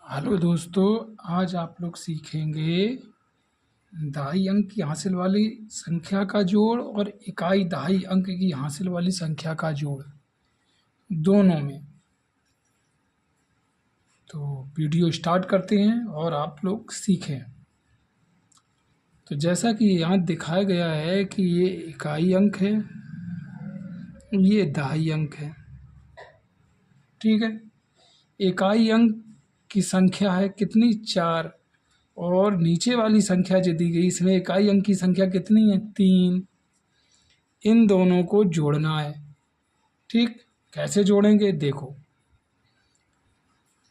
Hello दोस्तों, आज आप लोग सीखेंगे दहाई अंक की हासिल वाली संख्या का जोड़ और इकाई दहाई अंक की हासिल वाली संख्या का जोड़ दोनों में। तो वीडियो स्टार्ट करते हैं और आप लोग सीखें। तो जैसा कि यहाँ दिखाया गया है कि ये इकाई अंक है, ये दहाई अंक है। ठीक है, इकाई अंक की संख्या है कितनी? 4। और नीचे वाली संख्या जो दी गई इसमें इकाई अंक की संख्या कितनी है? 3। इन दोनों को जोड़ना है। ठीक, कैसे जोड़ेंगे देखो।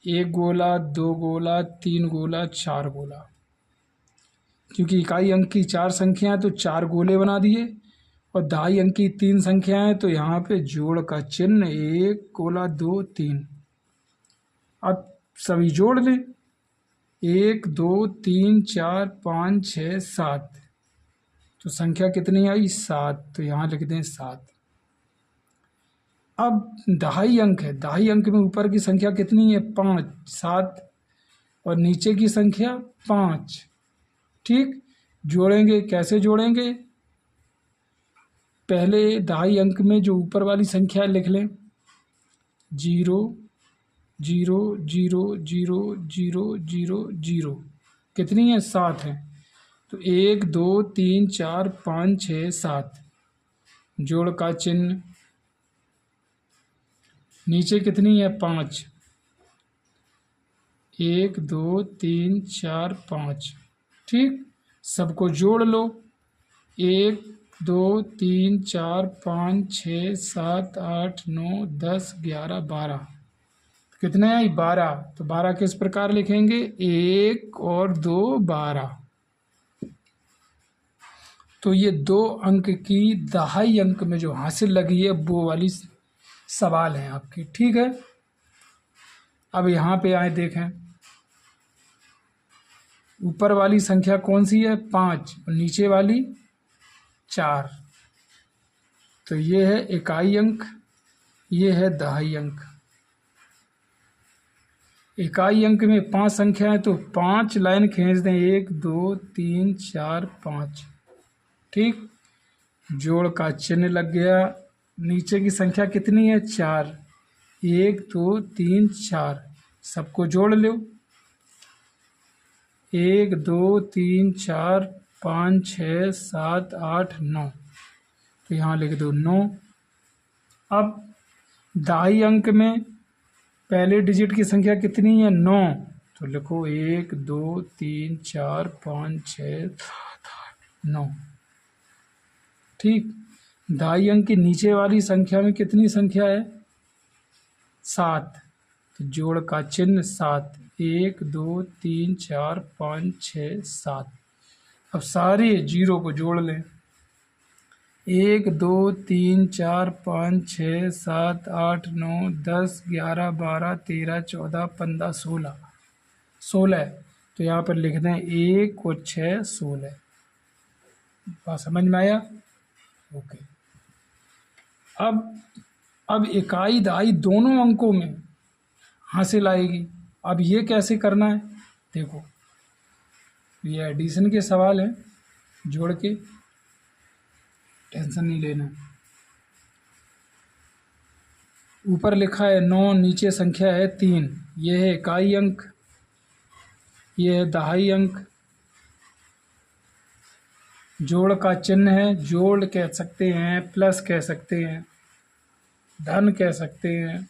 1 गोला, 2 गोला, 3 गोला, 4 गोला। क्योंकि इकाई अंक की 4 संख्याएं तो 4 गोले बना दिए और दहाई अंक की 3 संख्याएं तो यहाँ पे जोड़ का चिन्ह 1 गोला 2 3। अब सभी जोड़ लें। 1 2 3 4 5 6 7। तो संख्या कितनी आई? 7। तो यहाँ लिख दें 7। अब दहाई अंक है, दहाई अंक में ऊपर की संख्या कितनी है? 5, 7 और नीचे की संख्या 5। ठीक, जोड़ेंगे। कैसे जोड़ेंगे? पहले दहाई अंक में जो ऊपर वाली संख्या लिख लें। 0 0 0 0 0 0 0। कितनी है? 7 है। तो 1 2 3 4 5 6 7। जोड़ का चिन्ह। नीचे कितनी है? 5। 1 2 3 4 5। ठीक, सबको जोड़ लो। 1 2 3 4 5 6 7 8 9 10 11 12। कितने आई? 12। तो 12 किस प्रकार लिखेंगे? 1 और 2 12। तो ये 2 अंक की दहाई अंक में जो हासिल लगी है वो वाली सवाल है आपकी। ठीक है, अब यहाँ पे आए देखें। ऊपर वाली संख्या कौन सी है? 5 और नीचे वाली 4। तो ये है इकाई अंक, ये है दहाई अंक। इकाई अंक में 5 संख्या है तो 5 लाइन खींच दें। 1 2 3 4 5। ठीक, जोड़ का चिन्ह लग गया। नीचे की संख्या कितनी है? 4। 1 2 3 4। सबको जोड़ लो। 1 2 3 4 5 6 7 8 9। तो यहाँ लिख दो 9। अब दहाई अंक में पहले डिजिट की संख्या कितनी है? 9। तो लिखो 1 2 3 4 5 6 7 8 9। ठीक, दहाई अंक की नीचे वाली संख्या में कितनी संख्या है? 7। तो जोड़ का चिन्ह 7। 1 2 3 4 5 6 7। अब सारे जीरो को जोड़ लें। 1 2 3 4 5 6 7 8 9 10 11 12 13 14 15 16। 16। तो यहाँ पर लिख दें 1 और 6 16। बात समझ में आया? ओके। अब इकाई दहाई दोनों अंकों में हासिल आएगी। अब ये कैसे करना है देखो। ये एडिशन के सवाल हैं, जोड़ के, टेंशन नहीं लेना। ऊपर लिखा है 9, नीचे संख्या है 3। ये है इकाई अंक, ये है दहाई अंक। जोड़ का चिन्ह है, जोड़ कह सकते हैं, प्लस कह सकते हैं, धन कह सकते हैं।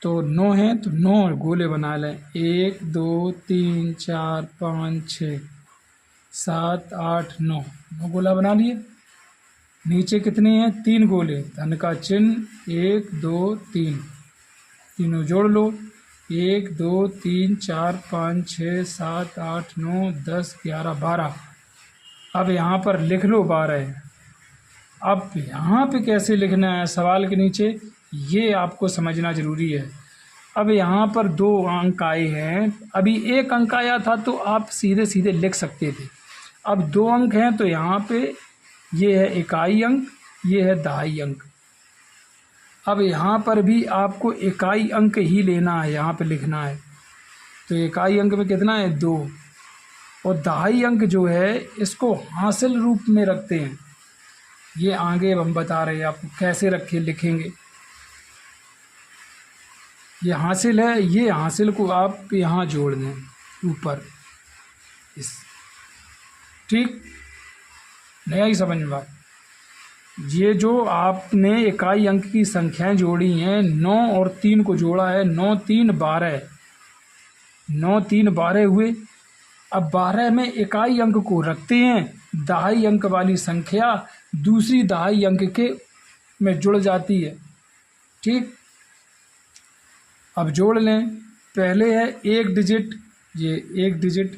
तो 9 है तो 9 गोले बना लें। 1 2 3 4 5 6 7 8 9। 9 गोला बना लिए। नीचे कितने हैं? 3 गोले। धन का चिन्ह 1 2 3। तीनों जोड़ लो। 1 2 3 4 5 6 7 8 9 10 11 12। अब यहाँ पर लिख लो 12। अब यहाँ पे कैसे लिखना है सवाल के नीचे, ये आपको समझना ज़रूरी है। अब यहाँ पर 2 अंक आए हैं, अभी 1 अंक आया था तो आप सीधे सीधे लिख सकते थे। अब 2 अंक हैं तो यहाँ पे ये है इकाई अंक, ये है दहाई अंक। अब यहाँ पर भी आपको इकाई अंक ही लेना है, यहाँ पे लिखना है। तो इकाई अंक में कितना है 2, और दहाई अंक जो है इसको हासिल रूप में रखते हैं। ये आगे हम बता रहे हैं आपको कैसे रखे लिखेंगे। ये हासिल है, ये हासिल को आप यहाँ जोड़ दें ऊपर इस, ठीक, नहीं आई समझ में बात। ये जो आपने इकाई अंक की संख्याएं जोड़ी हैं, 9 और 3 को जोड़ा है, 9 3 12, 9 3 12 हुए। अब 12 में इकाई अंक को रखते हैं, दहाई अंक वाली संख्या दूसरी दहाई अंक के में जुड़ जाती है, ठीक। अब जोड़ लें, पहले है 1 डिजिट, ये 1 डिजिट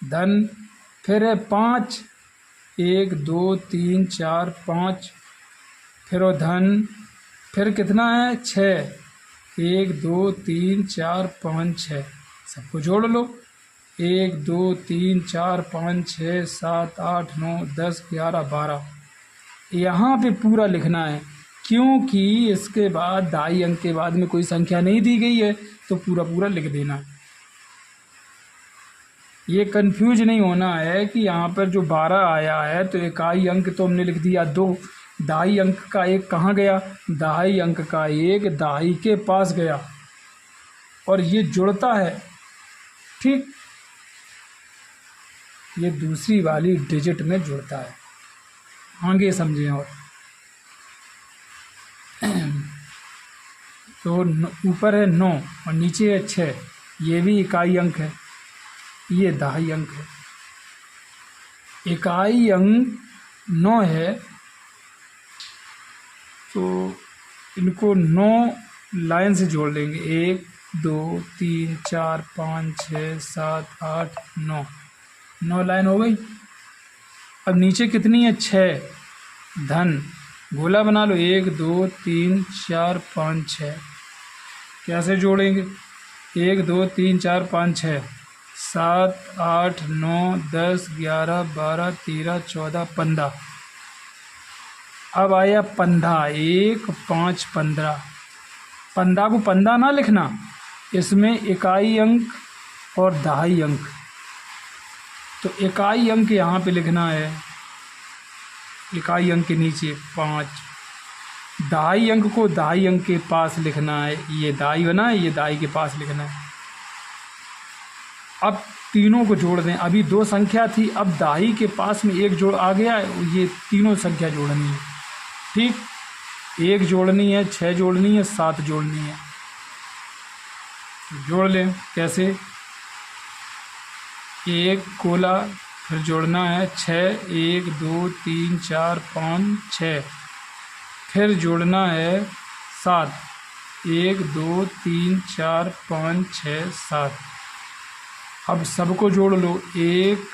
धन, फिर है 5, 1 2 3 4 5, फिर वो धन, फिर कितना है 6, 1 2 3 4 5 6, सबको जोड़ लो, 1 2 3 4 5 6 7 8 9 10 11 12, यहाँ पे पूरा लिखना है, क्योंकि इसके बाद दहाई अंक के बाद में कोई संख्या नहीं दी गई है, तो पूरा पूरा लिख देना है। ये कंफ्यूज नहीं होना है कि यहाँ पर जो 12 आया है तो इकाई अंक तो हमने लिख दिया 2, दहाई अंक का 1 कहाँ गया, दहाई अंक का 1 दहाई के पास गया, और ये जुड़ता है, ठीक, ये दूसरी वाली डिजिट में जुड़ता है। आगे समझें। और तो ऊपर है 9 और नीचे है 6, ये भी इकाई अंक है, ये दहाई अंक है। इकाई अंक 9 है, तो इनको 9 लाइन से जोड़ लेंगे, 1 2 3 4 5 6 7 8 9, 9 लाइन हो गई। अब नीचे कितनी है 6, धन, गोला बना लो, 1 2 3 4 5 6, कैसे जोड़ेंगे, 1 2 3 4 5 6 7 8 9 10 11 12 13 14 15, अब आया 15, 1 5 15, 15 को 15 ना लिखना, इसमें इकाई अंक और दहाई अंक, तो इकाई अंक यहाँ पे लिखना है, इकाई अंक के नीचे 5, दहाई अंक को दहाई अंक के पास लिखना है, ये दहाई बना है, ये दहाई के पास लिखना है। अब तीनों को जोड़ दें, अभी 2 संख्या थी, अब दहाई के पास में 1 जोड़ आ गया है, ये तीनों संख्या जोड़नी है, ठीक, 1 जोड़नी है, 6 जोड़नी है, 7 जोड़नी है। जोड़ लें, कैसे, 1 गोला, फिर जोड़ना है 6, 1 2 3 4 5 6, फिर जोड़ना है 7, 1 2 3 4 5 6 7। अब सबको जोड़ लो, 1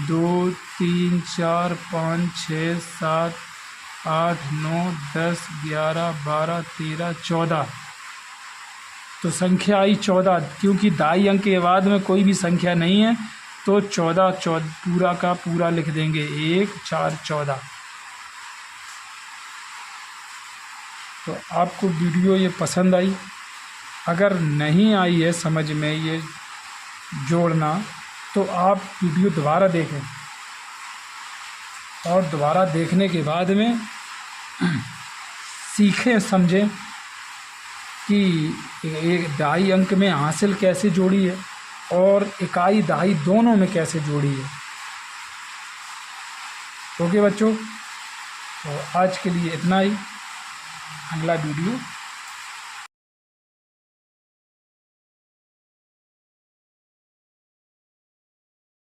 2 3 4 5 6 7 8 9 10 11 12 13 14, तो संख्या आई 14, क्योंकि दहाई अंक के बाद में कोई भी संख्या नहीं है, तो 14 पूरा का पूरा लिख देंगे, 1 4 14। तो आपको वीडियो ये पसंद आई, अगर नहीं आई है समझ में ये जोड़ना, तो आप वीडियो दोबारा देखें, और दोबारा देखने के बाद में सीखें, समझें कि एक दहाई अंक में हासिल कैसे जोड़ी है और इकाई दहाई दोनों में कैसे जोड़ी है। ओके बच्चों, तो आज के लिए इतना ही, अगला वीडियो